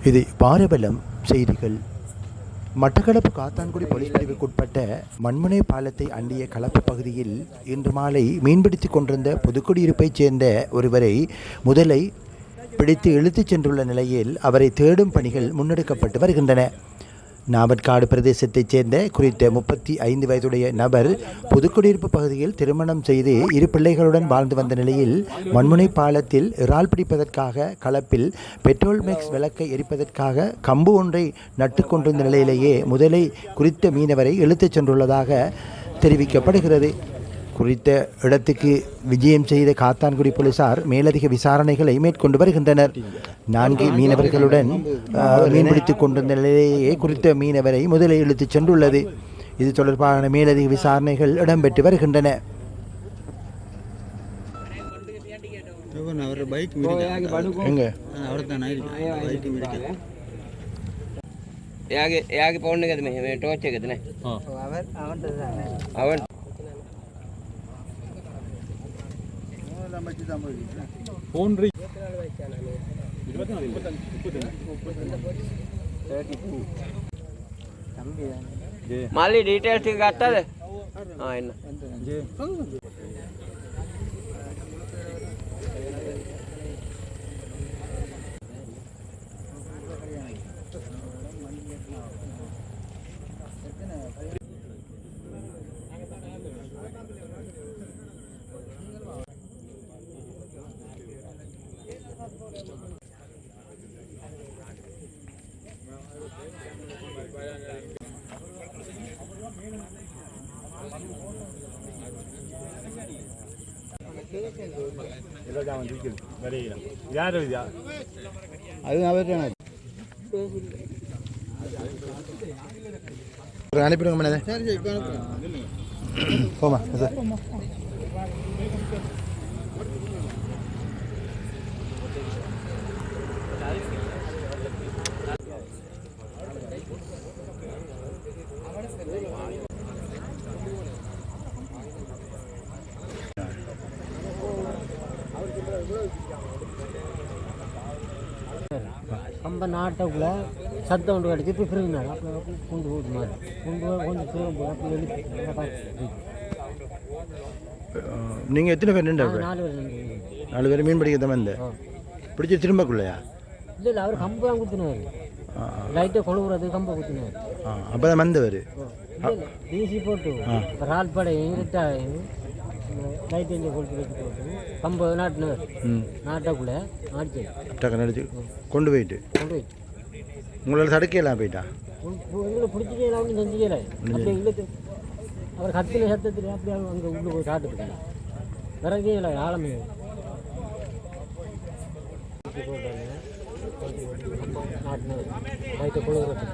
இது பாரபலம் செய்திகள். மட்டக்களப்பு காத்தான்குடி போலீஸ் பிரிவுக்குட்பட்ட மண்முனை பாலத்தை அண்டிய களப்பு பகுதியில் இன்று மாலை மீன்பிடித்துக் கொண்டிருந்த புதுக்குடியிருப்பைச் சேர்ந்த ஒருவரை முதலை பிடித்து இழுத்துச் சென்றுள்ள நிலையில் அவரை தேடும் பணிகள் முன்னெடுக்கப்பட்டு வருகின்றன. நாவற்காடு பிரதேசத்தைச் சேர்ந்த குறித்த 35 வயதுடைய நபர் புதுக்குடியிருப்பு பகுதியில் திருமணம் செய்து 2 பிள்ளைகளுடன் வாழ்ந்து வந்த நிலையில் மண்முனை பாலத்தில் இறால் பிடிப்பதற்காக களப்பில் பெட்ரோல் மேக்ஸ் விளக்கை எரிப்பதற்காக கம்பு ஒன்றை நட்டு கொண்டிருந்த நிலையிலேயே முதலை குறித்த மீனவரை இழுத்துச் சென்றுள்ளதாக தெரிவிக்கப்படுகிறது. குறித்த இடத்துக்கு விஜயம் செய்த காத்தான்குடி போலீசார் மேலதிக விசாரணைகளை மேற்கொண்டு வருகின்றனர். 4 மீனவர்களுடன் மீன்பிடித்துக் கொண்டிருந்த நிலையிலேயே குறித்த மீனவரை முதலை இழுத்துச் சென்றுள்ளது. இது தொடர்பான மேலதிக விசாரணைகள் இடம்பெற்று வருகின்றன. మళ్ళీ డీటెయిల్స్ కట్టదు ఆయన அனுப்பிடுங்க போமா. கம்ப நாட்டக்குள்ள சத்தம் ஒன்று கிடச்சி இப்போ ஃப்ரீனால அப்போ கொண்டு போகுது மாதிரி கொண்டு போய் கொஞ்சம் தூரம் போய் அப்போ வெளியே நீங்கள் எத்தனை பேர் நின்று? 4 பேர் 4 பேர் மீன் பிடிக்க தான் வந்து பிடிச்சி திரும்பக்குள்ளையா? இல்லை இல்லை, அவர் கம்பு தான் குத்துனார், லைட்டை கொழுவுறது கம்பை குத்துனார். அப்போ தான் வந்தவர் டிசி போட்டு ரால் படை இருட்டாக லைட் எங்கே கொளுத்து வச்சு போட்டு கம்பு நாட்டினார். நாட்டக்குள்ளே நடிச்சு கொண்டு போயிட்டு உங்களால் தடுக்கலாம் போயிட்டா எங்களை பிடிச்சிக்கலாம் செஞ்சுக்கல. அப்படியே இல்லை அவர் கத்தில சத்தத்தில் அப்படியே அங்கே உள்ளே போய் சாப்பிட்டுருக்கேன். விறகே இல்லை ஆழமே நாட்டினார் லைட்டை கொழுவுறது.